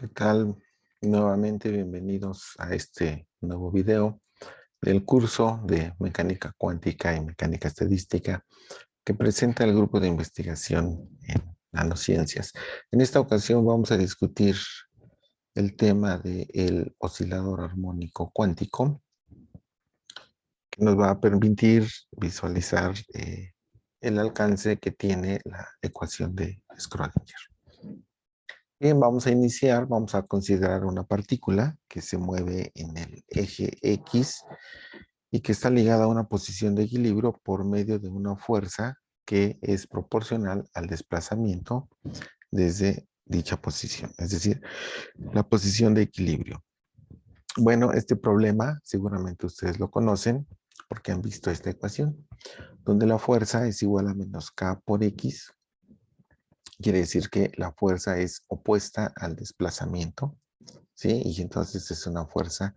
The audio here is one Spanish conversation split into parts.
¿Qué tal? Nuevamente bienvenidos a este nuevo video del curso de mecánica cuántica y mecánica estadística que presenta el grupo de investigación en nanociencias. En esta ocasión vamos a discutir el tema del oscilador armónico cuántico que nos va a permitir visualizar el alcance que tiene la ecuación de Schrödinger. Bien, vamos a iniciar, vamos a considerar una partícula que se mueve en el eje X y que está ligada a una posición de equilibrio por medio de una fuerza que es proporcional al desplazamiento desde dicha posición, es decir, la posición de equilibrio. Bueno, este problema seguramente ustedes lo conocen porque han visto esta ecuación, donde la fuerza es igual a menos K por X. Quiere decir que la fuerza es opuesta al desplazamiento, ¿sí? Y entonces es una fuerza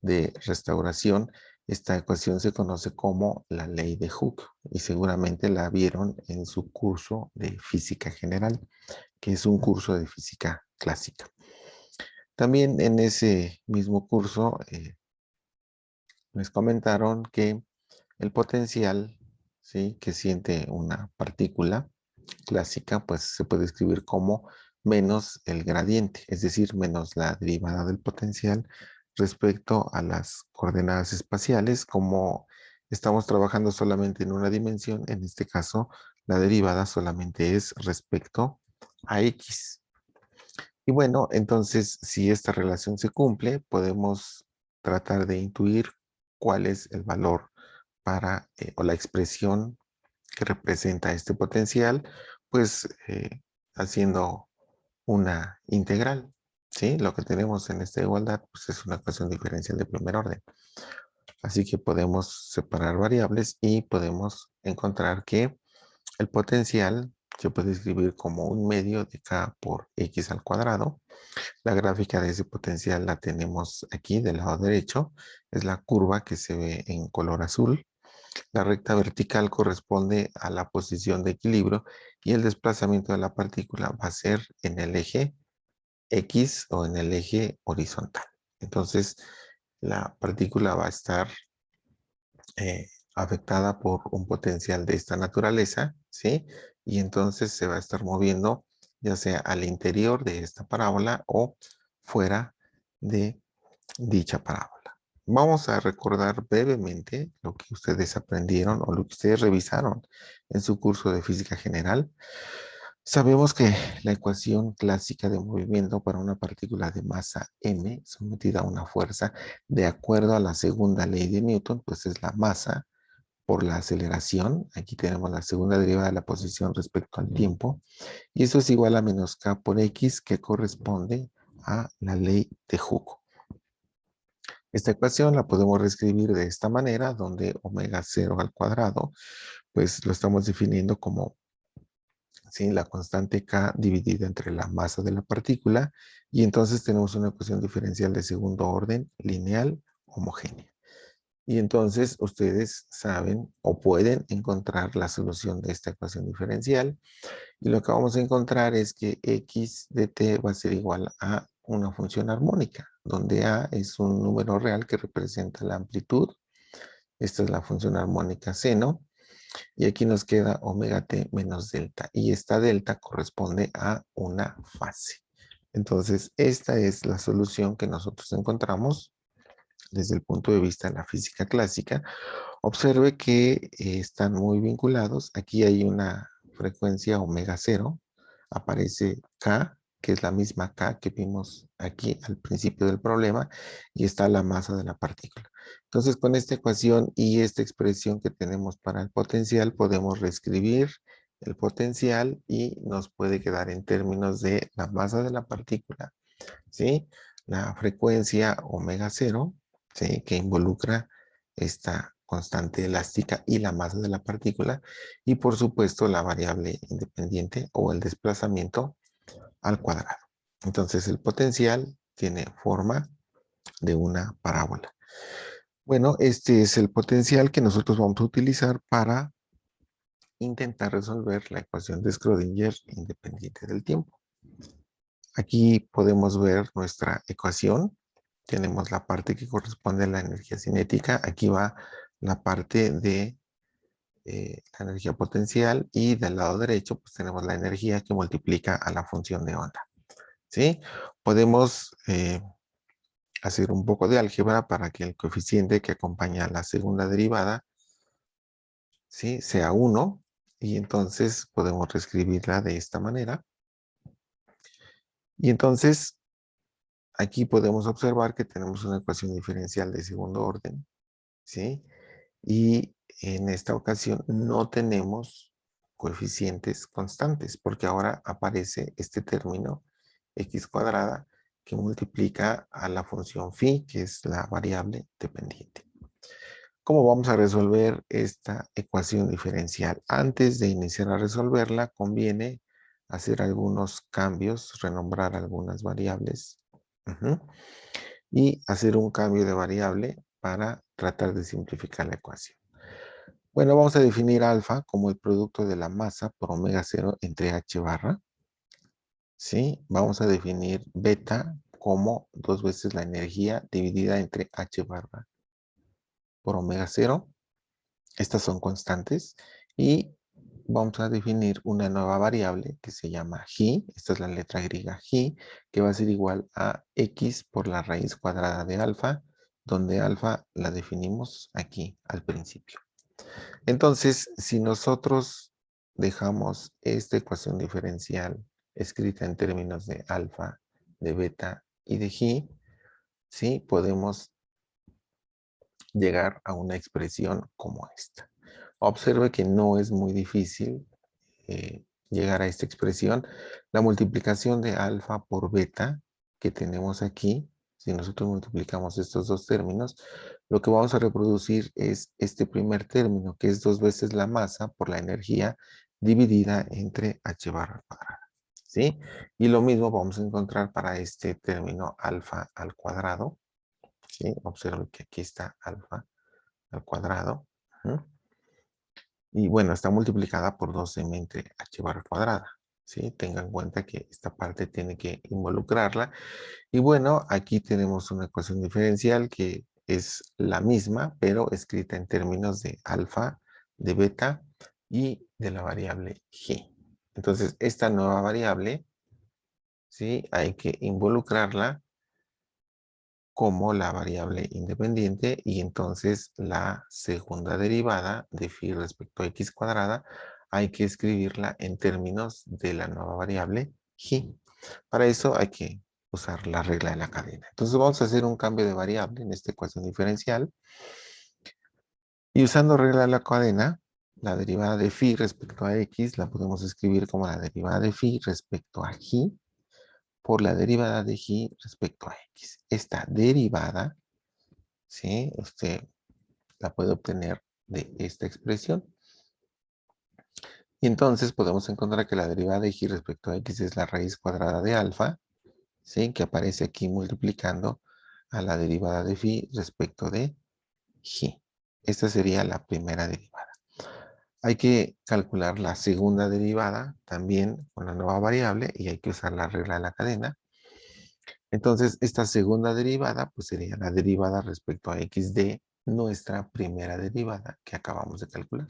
de restauración. Esta ecuación se conoce como la ley de Hooke y seguramente la vieron en su curso de física general, que es un curso de física clásica. También en ese mismo curso les comentaron que el potencial, ¿sí?, que siente una partícula clásica, pues se puede escribir como menos el gradiente, es decir, menos la derivada del potencial respecto a las coordenadas espaciales. Como estamos trabajando solamente en una dimensión, en este caso la derivada solamente es respecto a X. Y bueno, entonces si esta relación se cumple, podemos tratar de intuir cuál es el valor para, o la expresión que representa este potencial, pues haciendo una integral, ¿sí? Lo que tenemos en esta igualdad pues, es una ecuación diferencial de primer orden. Así que podemos separar variables y podemos encontrar que el potencial se puede escribir como un medio de K por X al cuadrado. La gráfica de ese potencial la tenemos aquí del lado derecho. Es la curva que se ve en color azul. La recta vertical corresponde a la posición de equilibrio y el desplazamiento de la partícula va a ser en el eje X o en el eje horizontal. Entonces, la partícula va a estar afectada por un potencial de esta naturaleza, ¿sí? Y entonces se va a estar moviendo ya sea al interior de esta parábola o fuera de dicha parábola. Vamos a recordar brevemente lo que ustedes aprendieron o lo que ustedes revisaron en su curso de física general. Sabemos que la ecuación clásica de movimiento para una partícula de masa m sometida a una fuerza de acuerdo a la segunda ley de Newton, pues es la masa por la aceleración. Aquí tenemos la segunda derivada de la posición respecto al tiempo. Y eso es igual a menos k por x, que corresponde a la ley de Hooke. Esta ecuación la podemos reescribir de esta manera, donde omega 0 al cuadrado, pues lo estamos definiendo como, ¿sí?, la constante k dividida entre la masa de la partícula, y entonces tenemos una ecuación diferencial de segundo orden, lineal, homogénea. Y entonces ustedes saben o pueden encontrar la solución de esta ecuación diferencial. Y lo que vamos a encontrar es que x de t va a ser igual a una función armónica, donde a es un número real que representa la amplitud. Esta es la función armónica seno. Y aquí nos queda omega t menos delta. Y esta delta corresponde a una fase. Entonces, esta es la solución que nosotros encontramos desde el punto de vista de la física clásica. Observe que están muy vinculados. Aquí hay una frecuencia omega 0. Aparece K, que es la misma K que vimos aquí al principio del problema, y está la masa de la partícula. Entonces, con esta ecuación y esta expresión que tenemos para el potencial, podemos reescribir el potencial y nos puede quedar en términos de la masa de la partícula, ¿sí?, la frecuencia omega 0, ¿sí?, que involucra esta constante elástica y la masa de la partícula, y por supuesto la variable independiente o el desplazamiento al cuadrado. Entonces el potencial tiene forma de una parábola. Bueno, este es el potencial que nosotros vamos a utilizar para intentar resolver la ecuación de Schrödinger independiente del tiempo. Aquí podemos ver nuestra ecuación. Tenemos la parte que corresponde a la energía cinética. Aquí va la parte de la energía potencial y del lado derecho pues tenemos la energía que multiplica a la función de onda. ¿Sí? Podemos hacer un poco de álgebra para que el coeficiente que acompaña la segunda derivada, ¿sí?, sea 1 y entonces podemos reescribirla de esta manera. Y entonces aquí podemos observar que tenemos una ecuación diferencial de segundo orden, ¿sí? Y en esta ocasión no tenemos coeficientes constantes porque ahora aparece este término x cuadrada que multiplica a la función phi, que es la variable dependiente. ¿Cómo vamos a resolver esta ecuación diferencial? Antes de iniciar a resolverla, conviene hacer algunos cambios, renombrar algunas variables. Y hacer un cambio de variable para tratar de simplificar la ecuación. Bueno, vamos a definir alfa como el producto de la masa por omega 0 entre h barra. ¿Sí? Vamos a definir beta como 2 veces la energía dividida entre h barra por omega 0. Estas son constantes. Y vamos a definir una nueva variable que se llama g. Esta es la letra griega g, que va a ser igual a x por la raíz cuadrada de alfa, donde alfa la definimos aquí al principio. Entonces, si nosotros dejamos esta ecuación diferencial escrita en términos de alfa, de beta y de g, ¿sí?, podemos llegar a una expresión como esta. Observe que no es muy difícil llegar a esta expresión. La multiplicación de alfa por beta que tenemos aquí, si nosotros multiplicamos estos dos términos, lo que vamos a reproducir es este primer término, que es 2 veces la masa por la energía dividida entre h barra cuadrada. ¿Sí? Y lo mismo vamos a encontrar para este término alfa al cuadrado. ¿Sí? Observen que aquí está alfa al cuadrado. Y bueno, está multiplicada por 2m entre h barra cuadrada. ¿Sí? Tengan en cuenta que esta parte tiene que involucrarla. Y bueno, aquí tenemos una ecuación diferencial que es la misma, pero escrita en términos de alfa, de beta y de la variable g. Entonces, esta nueva variable, ¿sí?, hay que involucrarla como la variable independiente y entonces la segunda derivada de phi respecto a x cuadrada hay que escribirla en términos de la nueva variable g. Para eso hay que usar la regla de la cadena. Entonces vamos a hacer un cambio de variable en esta ecuación diferencial y usando regla de la cadena, la derivada de phi respecto a x la podemos escribir como la derivada de phi respecto a g por la derivada de g respecto a x. Esta derivada, ¿sí?, usted la puede obtener de esta expresión. Y entonces podemos encontrar que la derivada de g respecto a x es la raíz cuadrada de alfa, ¿sí?, que aparece aquí multiplicando a la derivada de phi respecto de g. Esta sería la primera derivada. Hay que calcular la segunda derivada también con la nueva variable y hay que usar la regla de la cadena. Entonces, esta segunda derivada pues sería la derivada respecto a x de nuestra primera derivada que acabamos de calcular.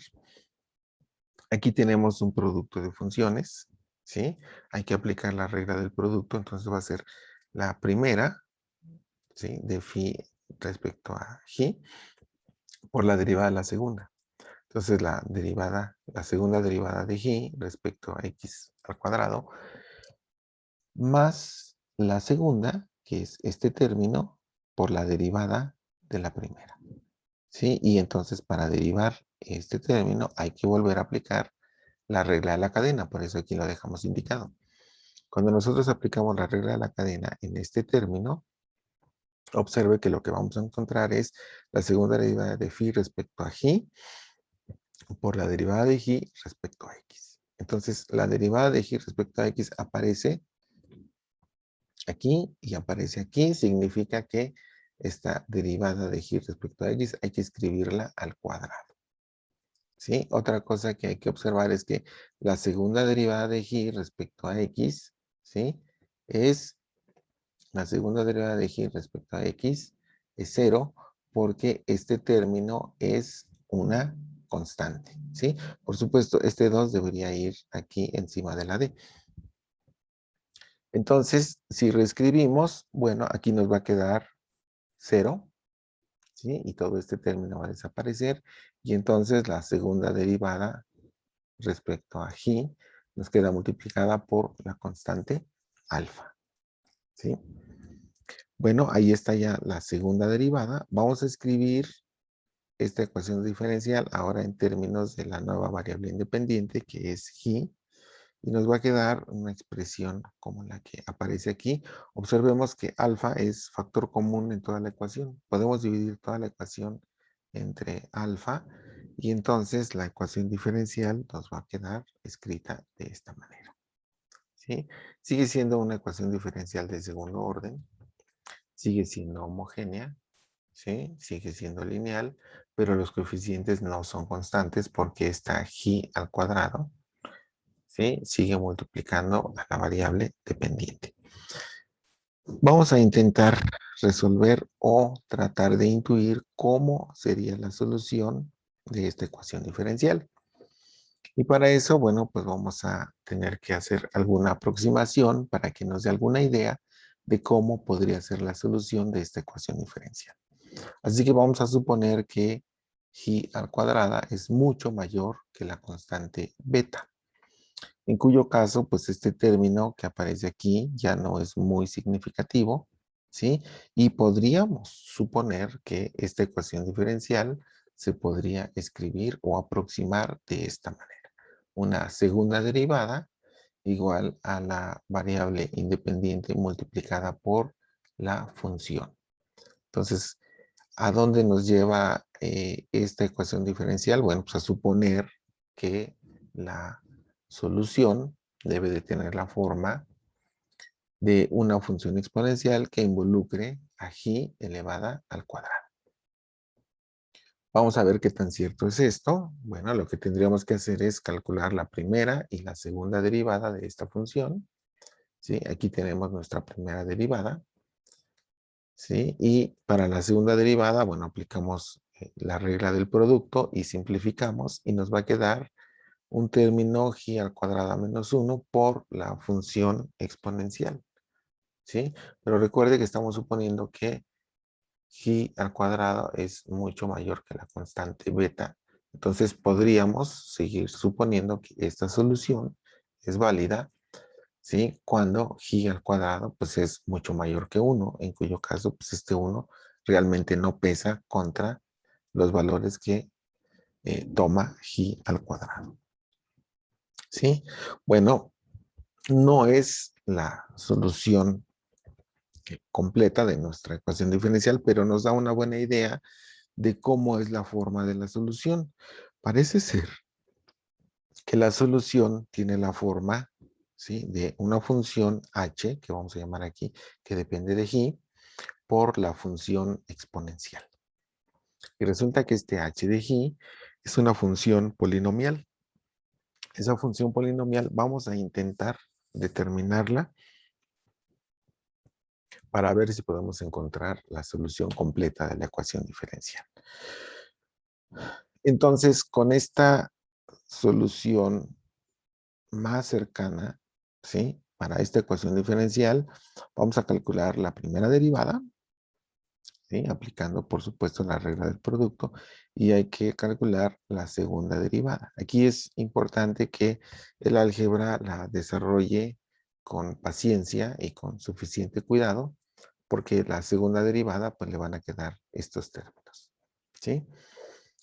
Aquí tenemos un producto de funciones, ¿sí? Hay que aplicar la regla del producto, entonces va a ser la primera, ¿sí?, de phi respecto a g por la derivada de la segunda. Entonces la segunda derivada de g respecto a x al cuadrado, más la segunda, que es este término, por la derivada de la primera. ¿Sí? Y entonces para derivar este término hay que volver a aplicar la regla de la cadena, por eso aquí lo dejamos indicado. Cuando nosotros aplicamos la regla de la cadena en este término, observe que lo que vamos a encontrar es la segunda derivada de phi respecto a g por la derivada de g respecto a x. Entonces, la derivada de g respecto a x aparece aquí y aparece aquí. Significa que esta derivada de g respecto a x hay que escribirla al cuadrado. ¿Sí? Otra cosa que hay que observar es que la segunda derivada de g respecto a x, ¿sí?, es la segunda derivada de y respecto a x es 0 porque este término es una constante, ¿sí? Por supuesto, este 2 debería ir aquí encima de la d. Entonces, si reescribimos, bueno, aquí nos va a quedar 0, ¿sí? Y todo este término va a desaparecer. Y entonces la segunda derivada respecto a y nos queda multiplicada por la constante alfa, ¿sí? Bueno, ahí está ya la segunda derivada. Vamos a escribir esta ecuación diferencial ahora en términos de la nueva variable independiente que es y nos va a quedar una expresión como la que aparece aquí. Observemos que alfa es factor común en toda la ecuación. Podemos dividir toda la ecuación entre alfa y entonces la ecuación diferencial nos va a quedar escrita de esta manera, ¿sí? Sigue siendo una ecuación diferencial de segundo orden, sigue siendo homogénea, ¿sí? Sigue siendo lineal, pero los coeficientes no son constantes porque está y al cuadrado, ¿sí? Sigue multiplicando a la variable dependiente. Vamos a intentar resolver o tratar de intuir cómo sería la solución de esta ecuación diferencial. Y para eso, bueno, pues vamos a tener que hacer alguna aproximación para que nos dé alguna idea de cómo podría ser la solución de esta ecuación diferencial. Así que vamos a suponer que y al cuadrada es mucho mayor que la constante beta, en cuyo caso, pues este término que aparece aquí ya no es muy significativo, ¿sí? Y podríamos suponer que esta ecuación diferencial se podría escribir o aproximar de esta manera. Una segunda derivada igual a la variable independiente multiplicada por la función. Entonces, ¿a dónde nos lleva esta ecuación diferencial? Bueno, pues a suponer que la solución debe de tener la forma de una función exponencial que involucre a y elevada al cuadrado. Vamos a ver qué tan cierto es esto. Bueno, lo que tendríamos que hacer es calcular la primera y la segunda derivada de esta función, ¿sí? Aquí tenemos nuestra primera derivada, ¿sí? Y para la segunda derivada, bueno, aplicamos la regla del producto y simplificamos y nos va a quedar un término y al cuadrado menos 1 por la función exponencial, ¿sí? Pero recuerde que estamos suponiendo que y al cuadrado es mucho mayor que la constante beta. Entonces podríamos seguir suponiendo que esta solución es válida, ¿sí? Cuando y al cuadrado pues es mucho mayor que 1, en cuyo caso pues este 1 realmente no pesa contra los valores que toma y al cuadrado, ¿sí? Bueno, no es la solución completa de nuestra ecuación diferencial, pero nos da una buena idea de cómo es la forma de la solución. Parece ser que la solución tiene la forma, ¿sí?, de una función h, que vamos a llamar aquí, que depende de y, por la función exponencial. Y resulta que este h de y es una función polinomial. Esa función polinomial vamos a intentar determinarla para ver si podemos encontrar la solución completa de la ecuación diferencial. Entonces, con esta solución más cercana, ¿sí?, para esta ecuación diferencial, vamos a calcular la primera derivada, ¿sí?, aplicando, por supuesto, la regla del producto, y hay que calcular la segunda derivada. Aquí es importante que el álgebra la desarrolle con paciencia y con suficiente cuidado, porque la segunda derivada, pues le van a quedar estos términos, ¿sí?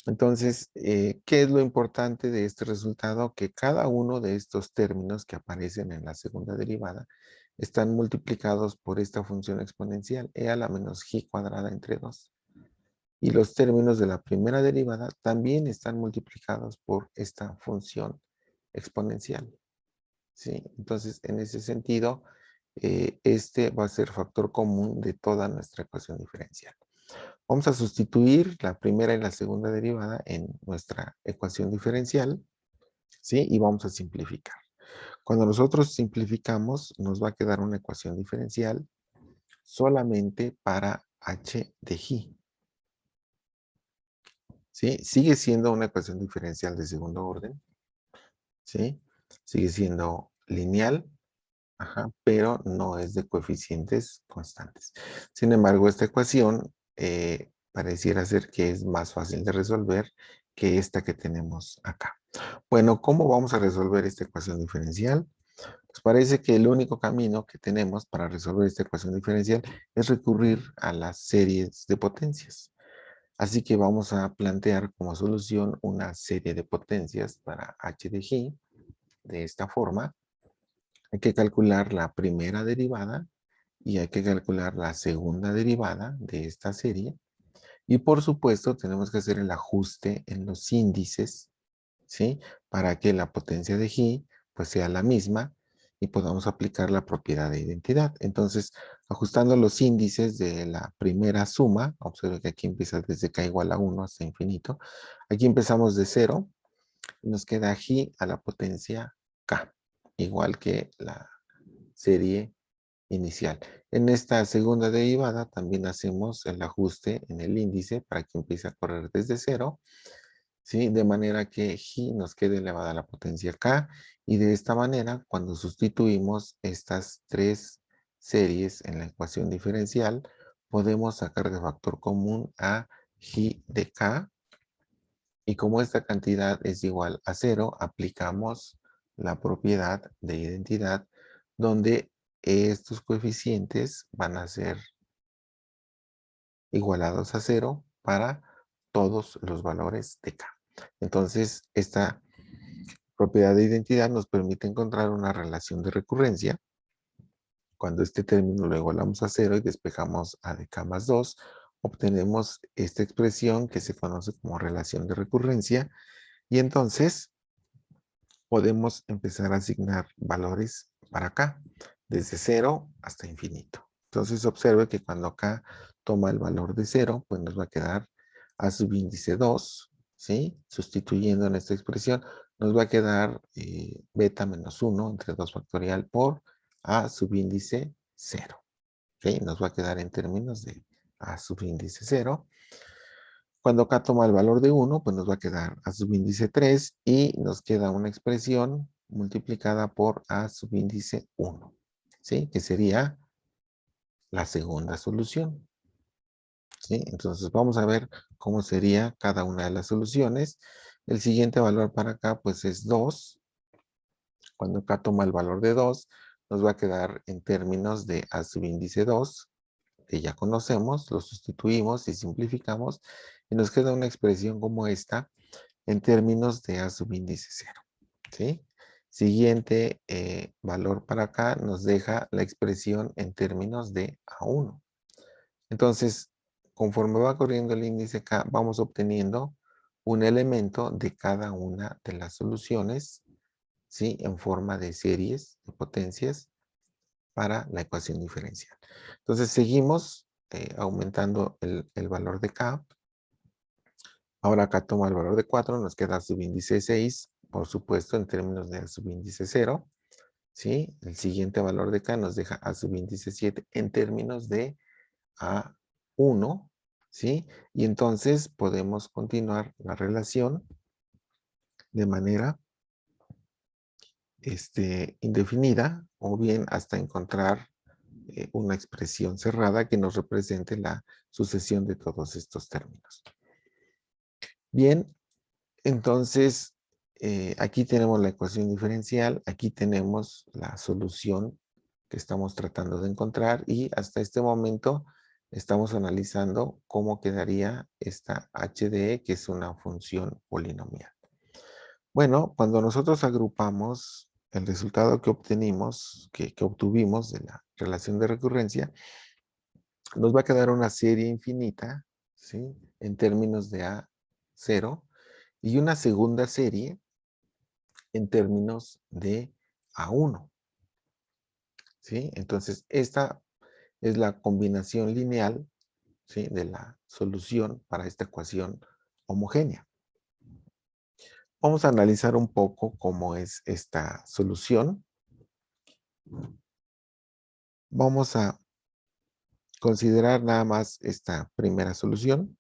Entonces, ¿qué es lo importante de este resultado? Que cada uno de estos términos que aparecen en la segunda derivada están multiplicados por esta función exponencial, e a la menos y cuadrada entre 2. Y los términos de la primera derivada también están multiplicados por esta función exponencial, ¿sí? Entonces, en ese sentido, este va a ser factor común de toda nuestra ecuación diferencial. Vamos a sustituir la primera y la segunda derivada en nuestra ecuación diferencial, ¿sí? Y vamos a simplificar. Cuando nosotros simplificamos, nos va a quedar una ecuación diferencial solamente para h de g. ¿Sí? Sigue siendo una ecuación diferencial de segundo orden, ¿sí? Sigue siendo lineal, ajá, pero no es de coeficientes constantes. Sin embargo, esta ecuación pareciera ser que es más fácil de resolver que esta que tenemos acá. Bueno, ¿cómo vamos a resolver esta ecuación diferencial? Pues parece que el único camino que tenemos para resolver esta ecuación diferencial es recurrir a las series de potencias. Así que vamos a plantear como solución una serie de potencias para h de g de esta forma. Hay que calcular la primera derivada y hay que calcular la segunda derivada de esta serie. Y por supuesto tenemos que hacer el ajuste en los índices, ¿sí? Para que la potencia de g pues sea la misma y podamos aplicar la propiedad de identidad. Entonces, ajustando los índices de la primera suma, observe que aquí empieza desde k igual a 1 hasta infinito. Aquí empezamos de 0 y nos queda g a la potencia k, igual que la serie inicial. En esta segunda derivada también hacemos el ajuste en el índice para que empiece a correr desde 0, ¿sí? De manera que g nos quede elevada a la potencia k, y de esta manera, cuando sustituimos estas tres series en la ecuación diferencial, podemos sacar de factor común a g de k, y como esta cantidad es igual a 0, aplicamos la propiedad de identidad, donde estos coeficientes van a ser igualados a 0 para todos los valores de k. Entonces, esta propiedad de identidad nos permite encontrar una relación de recurrencia. Cuando este término lo igualamos a 0 y despejamos a de k más 2, obtenemos esta expresión que se conoce como relación de recurrencia, y entonces podemos empezar a asignar valores para k, desde 0 hasta infinito. Entonces observe que cuando k toma el valor de 0, pues nos va a quedar a subíndice 2, ¿sí? Sustituyendo en esta expresión, nos va a quedar beta menos 1 entre 2 factorial por a subíndice 0. ¿Ok? Nos va a quedar en términos de a subíndice 0. Cuando k toma el valor de 1, pues nos va a quedar a subíndice 3 y nos queda una expresión multiplicada por a subíndice 1, ¿sí? Que sería la segunda solución, ¿sí? Entonces vamos a ver cómo sería cada una de las soluciones. El siguiente valor para acá pues es 2. Cuando k toma el valor de 2, nos va a quedar en términos de a subíndice 2, que ya conocemos, lo sustituimos y simplificamos, y nos queda una expresión como esta, en términos de a subíndice 0, ¿sí? Siguiente valor para acá nos deja la expresión en términos de A1. Entonces, conforme va corriendo el índice K, vamos obteniendo un elemento de cada una de las soluciones, ¿sí? En forma de series de potencias para la ecuación diferencial. Entonces, seguimos aumentando el valor de K. Ahora acá toma el valor de 4, nos queda subíndice 6, por supuesto, en términos de subíndice 0, ¿sí? El siguiente valor de K nos deja a subíndice 7 en términos de A1, ¿sí? Y entonces podemos continuar la relación de manera indefinida, o bien hasta encontrar una expresión cerrada que nos represente la sucesión de todos estos términos. Bien, entonces, aquí tenemos la ecuación diferencial, aquí tenemos la solución que estamos tratando de encontrar, y hasta este momento estamos analizando cómo quedaría esta h de e, que es una función polinomial. Bueno, cuando nosotros agrupamos el resultado que obtuvimos de la relación de recurrencia, nos va a quedar una serie infinita, ¿sí? En términos de A0, y una segunda serie en términos de A1, ¿sí? Entonces, esta es la combinación lineal, ¿sí? De la solución para esta ecuación homogénea. Vamos a analizar un poco cómo es esta solución. Vamos a considerar nada más esta primera solución,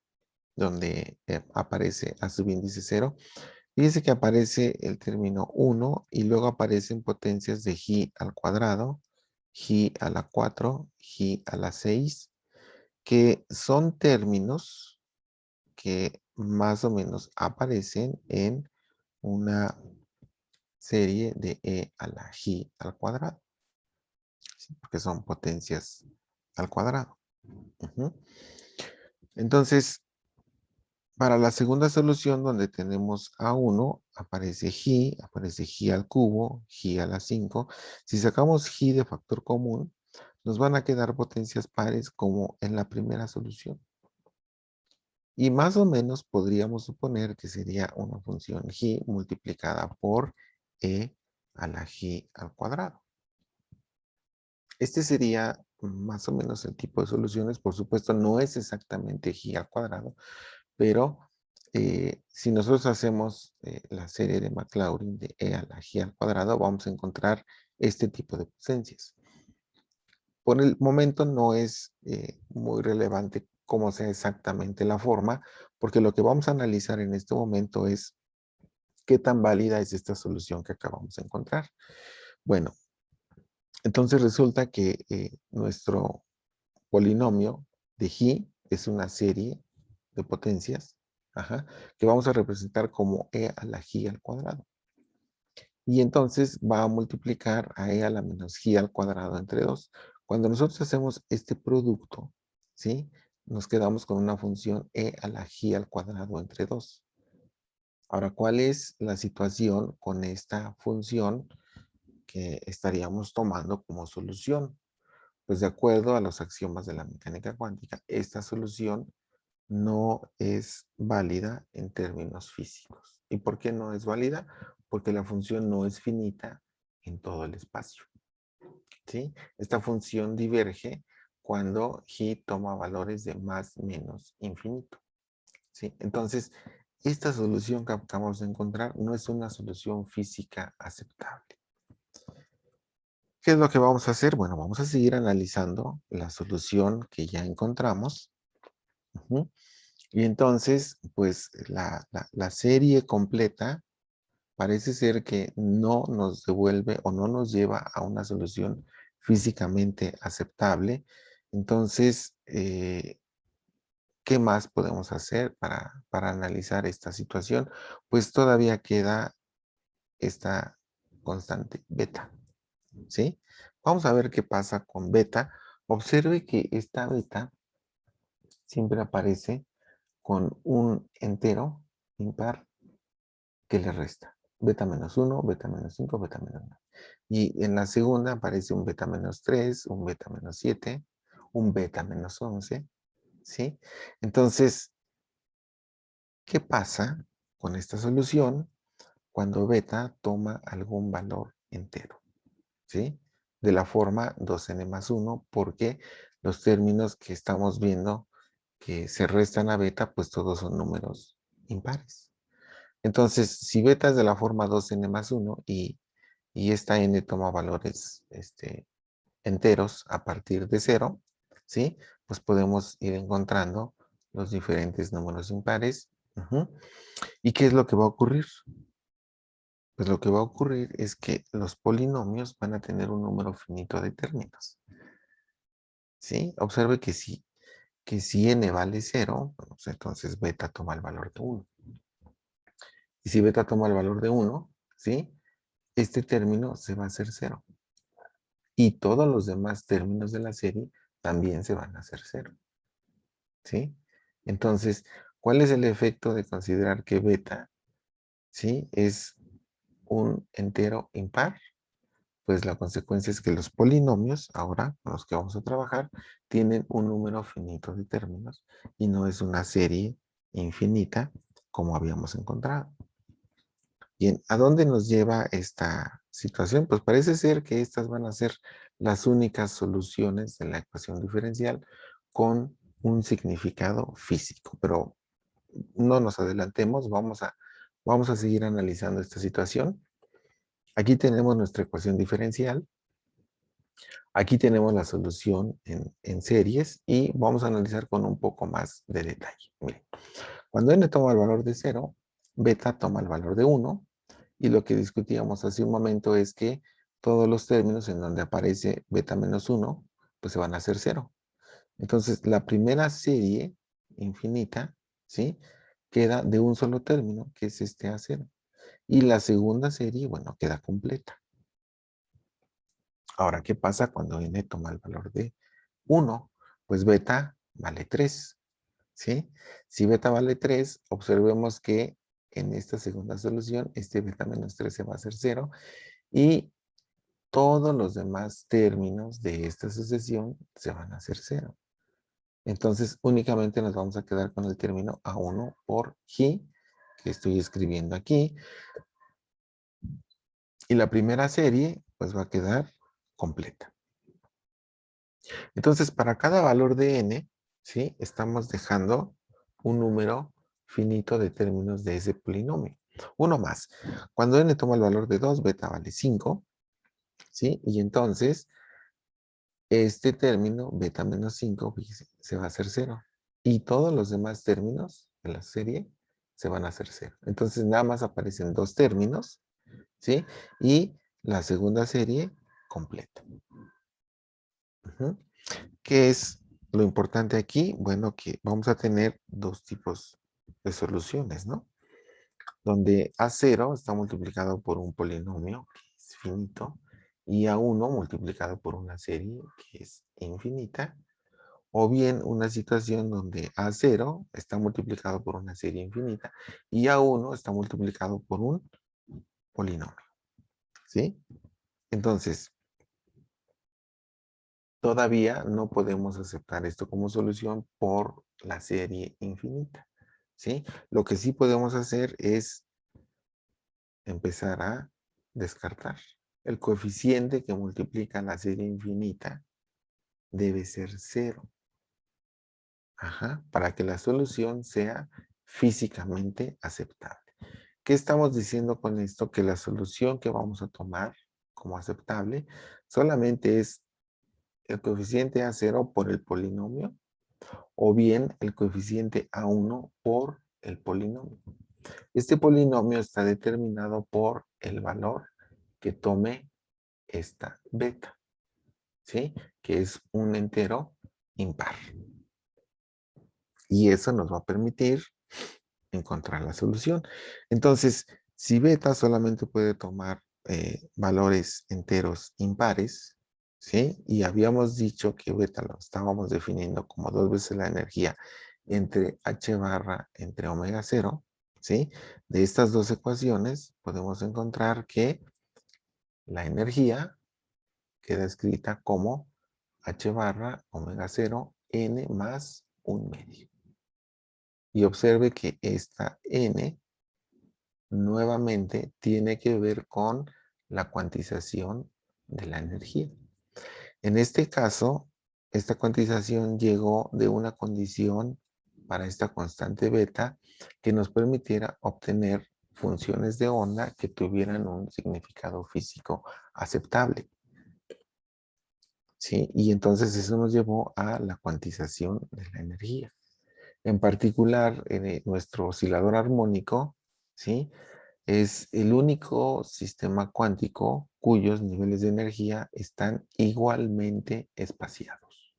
donde aparece a subíndice 0. Fíjense que aparece el término 1 y luego aparecen potencias de ji al cuadrado, ji a la 4, ji a la 6, que son términos que más o menos aparecen en una serie de e a la ji al cuadrado, ¿sí? Porque son potencias al cuadrado. Ujú. Entonces, para la segunda solución, donde tenemos a1, aparece ji al cubo, ji a la 5. Si sacamos ji de factor común, nos van a quedar potencias pares como en la primera solución. Y más o menos podríamos suponer que sería una función ji multiplicada por e a la ji al cuadrado. Este sería más o menos el tipo de soluciones. Por supuesto, no es exactamente ji al cuadrado, pero si nosotros hacemos la serie de Maclaurin de e a la ji al cuadrado, vamos a encontrar este tipo de potencias. Por el momento no es muy relevante cómo sea exactamente la forma, porque lo que vamos a analizar en este momento es qué tan válida es esta solución que acabamos de encontrar. Bueno, entonces resulta que nuestro polinomio de ji es una serie de potencias, ajá, que vamos a representar como e a la ji al cuadrado. Y entonces va a multiplicar a e a la menos ji al cuadrado entre 2. Cuando nosotros hacemos este producto, ¿sí? Nos quedamos con una función e a la ji al cuadrado entre 2. Ahora, ¿cuál es la situación con esta función que estaríamos tomando como solución? Pues de acuerdo a los axiomas de la mecánica cuántica, esta solución no es válida en términos físicos. ¿Y por qué no es válida? Porque la función no es finita en todo el espacio, ¿sí? Esta función diverge cuando ji toma valores de más menos infinito, ¿sí? Entonces, esta solución que acabamos de encontrar no es una solución física aceptable. ¿Qué es lo que vamos a hacer? Bueno, vamos a seguir analizando la solución que ya encontramos. Ujú. Y entonces, pues la serie completa parece ser que no nos devuelve o no nos lleva a una solución físicamente aceptable. Entonces, ¿qué más podemos hacer para analizar esta situación? Pues todavía queda esta constante beta, ¿sí? Vamos a ver qué pasa con beta. Observe que esta beta siempre aparece con un entero impar que le resta. Beta menos 1, beta menos 5, beta menos 9. Y en la segunda aparece un beta menos 3, un beta menos 7, un beta menos 11, ¿sí? Entonces, ¿qué pasa con esta solución cuando beta toma algún valor entero? ¿Sí? De la forma 2n más 1, porque los términos que estamos viendo que se restan a beta, pues todos son números impares. Entonces, si beta es de la forma 2n más 1 y esta n toma valores enteros a partir de 0, ¿sí? Pues podemos ir encontrando los diferentes números impares. ¿Y qué es lo que va a ocurrir? Pues lo que va a ocurrir es que los polinomios van a tener un número finito de términos, ¿sí? Observe que si n vale 0, pues entonces beta toma el valor de 1. Y si beta toma el valor de 1, ¿sí? Este término se va a hacer 0. Y todos los demás términos de la serie también se van a hacer 0, ¿sí? Entonces, ¿cuál es el efecto de considerar que beta, ¿sí? Es un entero impar? Pues la consecuencia es que los polinomios, ahora con los que vamos a trabajar, tienen un número finito de términos y no es una serie infinita como habíamos encontrado. Bien, ¿a dónde nos lleva esta situación? Pues parece ser que estas van a ser las únicas soluciones de la ecuación diferencial con un significado físico, pero no nos adelantemos, vamos a seguir analizando esta situación. Aquí tenemos nuestra ecuación diferencial. Aquí tenemos la solución en series y vamos a analizar con un poco más de detalle. Miren, cuando n toma el valor de 0, beta toma el valor de 1 y lo que discutíamos hace un momento es que todos los términos en donde aparece beta menos 1, pues se van a hacer 0. Entonces, la primera serie infinita, ¿sí? Queda de un solo término, que es este A0. Y la segunda serie, bueno, queda completa. Ahora, ¿qué pasa cuando n toma el valor de 1? Pues beta vale 3, ¿sí? Si beta vale 3, observemos que en esta segunda solución, este beta menos 3 se va a hacer 0 y todos los demás términos de esta sucesión se van a hacer 0. Entonces, únicamente nos vamos a quedar con el término A1 por G, que estoy escribiendo aquí. Y la primera serie, pues va a quedar completa. Entonces, para cada valor de n, ¿sí? Estamos dejando un número finito de términos de ese polinomio. Uno más. Cuando n toma el valor de 2, beta vale 5, ¿sí? Y entonces, este término, beta menos 5, se va a hacer 0. Y todos los demás términos de la serie se van a hacer 0. Entonces, nada más aparecen dos términos, ¿sí? Y la segunda serie completa. ¿Qué es lo importante aquí? Bueno, que vamos a tener dos tipos de soluciones, ¿no? Donde A0 está multiplicado por un polinomio que es finito y A1 multiplicado por una serie que es infinita, o bien una situación donde A0 está multiplicado por una serie infinita y A1 está multiplicado por un polinomio, ¿sí? Entonces, todavía no podemos aceptar esto como solución por la serie infinita, ¿sí? Lo que sí podemos hacer es empezar a descartar. El coeficiente que multiplica la serie infinita debe ser 0. Ajá, para que la solución sea físicamente aceptable. ¿Qué estamos diciendo con esto? Que la solución que vamos a tomar como aceptable solamente es el coeficiente A0 por el polinomio o bien el coeficiente A1 por el polinomio. Este polinomio está determinado por el valor que tome esta beta, ¿sí? Que es un entero impar. Y eso nos va a permitir encontrar la solución. Entonces, si beta solamente puede tomar valores enteros impares, ¿sí? Y habíamos dicho que beta lo estábamos definiendo como 2 veces la energía entre h barra entre omega 0, ¿sí? De estas dos ecuaciones podemos encontrar que la energía queda escrita como h barra omega 0 n más 1/2. Y observe que esta n nuevamente tiene que ver con la cuantización de la energía. En este caso, esta cuantización llegó de una condición para esta constante beta que nos permitiera obtener funciones de onda que tuvieran un significado físico aceptable, ¿sí? Y entonces eso nos llevó a la cuantización de la energía. En particular, nuestro oscilador armónico, ¿sí? Es el único sistema cuántico cuyos niveles de energía están igualmente espaciados,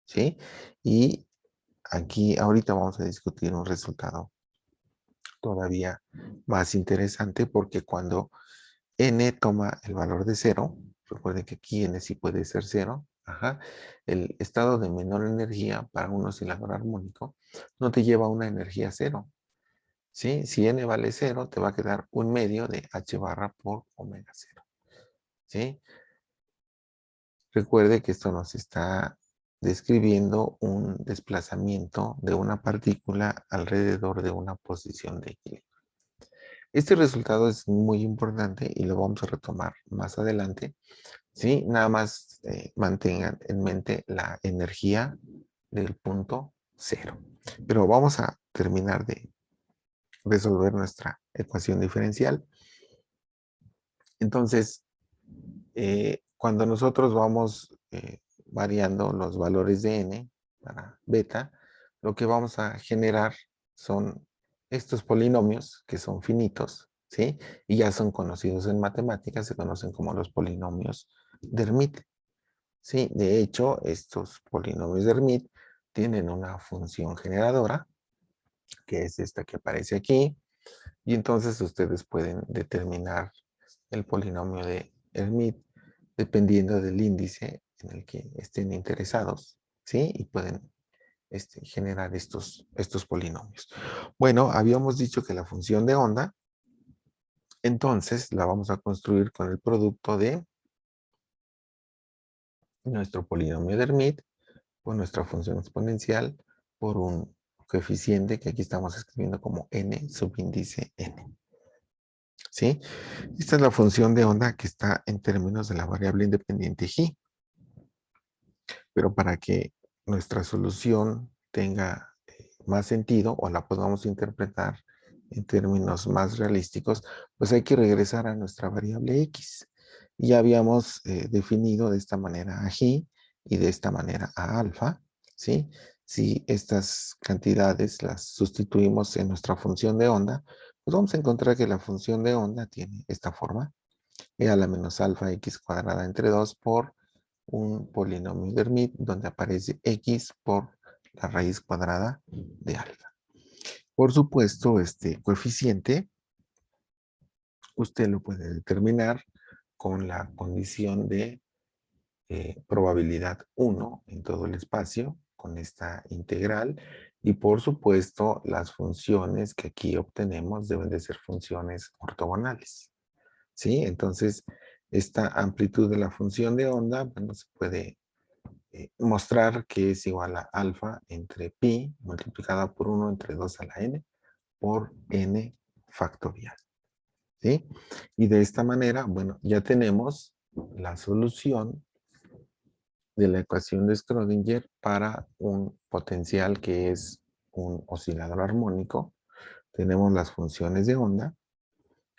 ¿sí? Y aquí ahorita vamos a discutir un resultado todavía más interesante porque cuando n toma el valor de 0, recuerden que aquí n sí puede ser 0, ajá, el estado de menor energía para un oscilador armónico no te lleva a una energía 0, ¿sí? Si n vale 0, te va a quedar 1/2 de h barra por omega 0, ¿sí? Recuerde que esto nos está describiendo un desplazamiento de una partícula alrededor de una posición de equilibrio. Este resultado es muy importante y lo vamos a retomar más adelante, ¿sí? Nada más mantengan en mente la energía del punto 0. Pero vamos a terminar de resolver nuestra ecuación diferencial. Entonces, cuando nosotros vamos variando los valores de n para beta, lo que vamos a generar son estos polinomios que son finitos, ¿sí? Y ya son conocidos en matemáticas, se conocen como los polinomios de Hermite, ¿sí? De hecho, estos polinomios de Hermite tienen una función generadora, que es esta que aparece aquí, y entonces ustedes pueden determinar el polinomio de Hermite dependiendo del índice en el que estén interesados, ¿sí? Y pueden generar estos polinomios. Bueno, habíamos dicho que la función de onda, entonces la vamos a construir con el producto de nuestro polinomio de Hermite por nuestra función exponencial por un coeficiente que aquí estamos escribiendo como n subíndice n. ¿Sí? Esta es la función de onda que está en términos de la variable independiente g. Pero para que nuestra solución tenga más sentido o la podamos interpretar en términos más realísticos, pues hay que regresar a nuestra variable x. Y ya habíamos definido de esta manera a g y de esta manera a alfa, ¿sí? Si estas cantidades las sustituimos en nuestra función de onda, pues vamos a encontrar que la función de onda tiene esta forma, e a la menos alfa x cuadrada entre 2 por un polinomio de Hermite donde aparece x por la raíz cuadrada de alfa. Por supuesto, este coeficiente usted lo puede determinar con la condición de probabilidad 1 en todo el espacio, con esta integral. Y por supuesto, las funciones que aquí obtenemos deben de ser funciones ortogonales. ¿Sí? Entonces, esta amplitud de la función de onda, bueno, se puede mostrar que es igual a alfa entre pi multiplicada por 1 entre 2 a la n por n factorial. ¿Sí? Y de esta manera, bueno, ya tenemos la solución de la ecuación de Schrödinger para un potencial que es un oscilador armónico. Tenemos las funciones de onda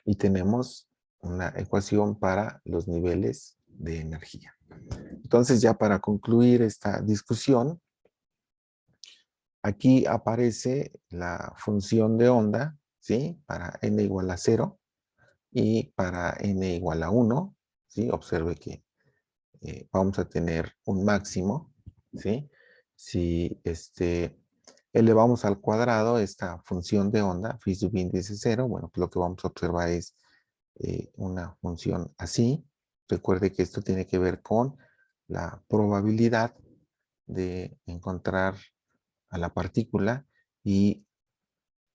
y tenemos una ecuación para los niveles de energía. Entonces, ya para concluir esta discusión, aquí aparece la función de onda, ¿sí? Para n igual a 0 y para n igual a 1, ¿sí? Observe que vamos a tener un máximo, ¿sí? Si elevamos al cuadrado esta función de onda, phi subíndice 0, bueno, pues lo que vamos a observar es una función así. Recuerde que esto tiene que ver con la probabilidad de encontrar a la partícula y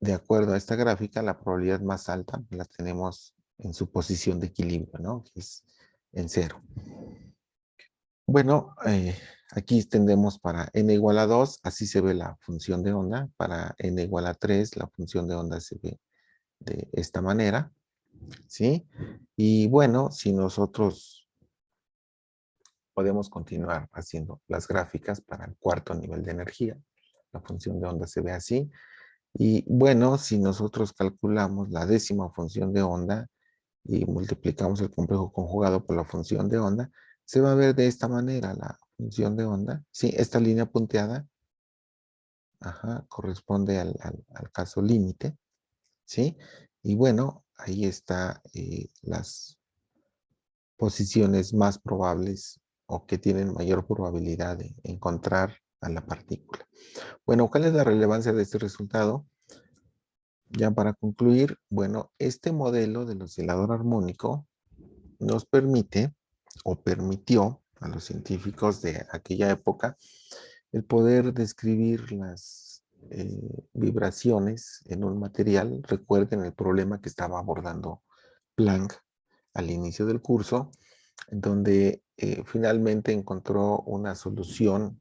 de acuerdo a esta gráfica, la probabilidad más alta la tenemos en su posición de equilibrio, ¿no? Que es en 0. Bueno, aquí extendemos para n igual a 2, así se ve la función de onda. Para n igual a 3, la función de onda se ve de esta manera, ¿sí? Y bueno, si nosotros podemos continuar haciendo las gráficas para el cuarto nivel de energía, la función de onda se ve así. Y bueno, si nosotros calculamos la décima función de onda y multiplicamos el complejo conjugado por la función de onda, se va a ver de esta manera la función de onda. Sí, esta línea punteada corresponde al caso límite, ¿sí? Y bueno, ahí está las posiciones más probables o que tienen mayor probabilidad de encontrar a la partícula. Bueno, ¿cuál es la relevancia de este resultado? Ya para concluir, bueno, este modelo del oscilador armónico nos permite o permitió a los científicos de aquella época el poder describir las vibraciones en un material. Recuerden el problema que estaba abordando Planck al inicio del curso, en donde finalmente encontró una solución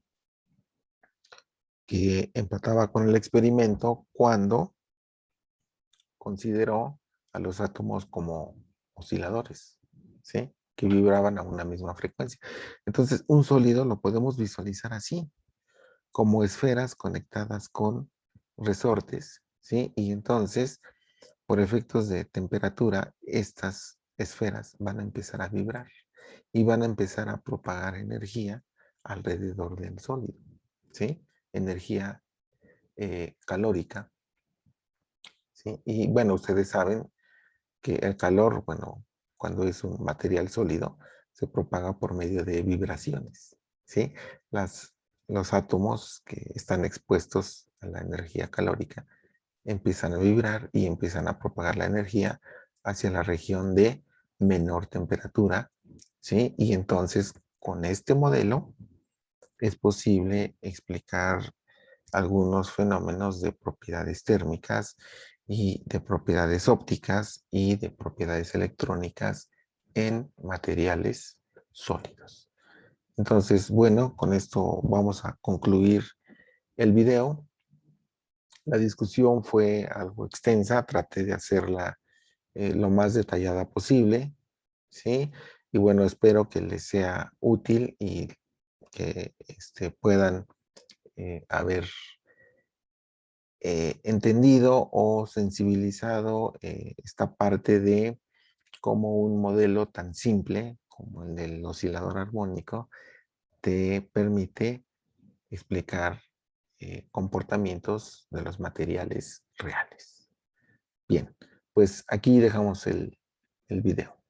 que empataba con el experimento cuando consideró a los átomos como osciladores, ¿sí? Que vibraban a una misma frecuencia. Entonces, un sólido lo podemos visualizar así, como esferas conectadas con resortes, ¿sí? Y entonces, por efectos de temperatura, estas esferas van a empezar a vibrar. y van a empezar a propagar energía alrededor del sólido, ¿sí? Energía calórica, ¿sí? Y bueno, ustedes saben que el calor, bueno, cuando es un material sólido, se propaga por medio de vibraciones, ¿sí? Las, los átomos que están expuestos a la energía calórica empiezan a vibrar y empiezan a propagar la energía hacia la región de menor temperatura, ¿sí? Y entonces, con este modelo, es posible explicar algunos fenómenos de propiedades térmicas y de propiedades ópticas y de propiedades electrónicas en materiales sólidos. Entonces, bueno, con esto vamos a concluir el video. La discusión fue algo extensa, traté de hacerla lo más detallada posible, ¿sí? Y bueno, espero que les sea útil y que puedan haber entendido o sensibilizado esta parte de cómo un modelo tan simple como el del oscilador armónico te permite explicar comportamientos de los materiales reales. Bien, pues aquí dejamos el video.